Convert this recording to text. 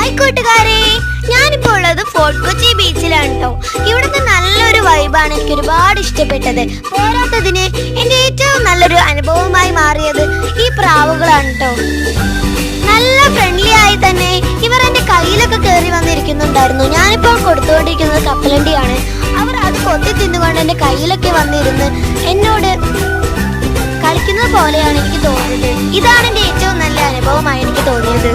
Hi കൂട്ടുകാരെ, ഞാനിപ്പോൾ ഉള്ളത് ഫോർട്ട് കൊച്ചി ബീച്ചിലാണ് കേട്ടോ. ഇവിടുത്തെ നല്ലൊരു വൈബാണ് എനിക്ക് ഒരുപാട് ഇഷ്ടപ്പെട്ടത്. പോരാത്തതിന് എൻ്റെ ഏറ്റവും നല്ലൊരു അനുഭവമായി മാറിയത് ഈ പ്രാവുകളാണ് കേട്ടോ. നല്ല ഫ്രണ്ട്ലി ആയി തന്നെ ഇവർ എൻ്റെ കയ്യിലൊക്കെ കയറി വന്നിരിക്കുന്നുണ്ടായിരുന്നു. ഞാനിപ്പോൾ കൊടുത്തുകൊണ്ടിരിക്കുന്നത് കപ്പലണ്ടിയാണ്. അവർ അത് കൊത്തി തിന്നുകൊണ്ട് എൻ്റെ കയ്യിലൊക്കെ വന്നിരുന്ന് എന്നോട് കളിക്കുന്നത് പോലെയാണ് എനിക്ക് തോന്നിയത്. ഇതാണ് എൻ്റെ ഏറ്റവും നല്ല അനുഭവമായി എനിക്ക് തോന്നിയത്.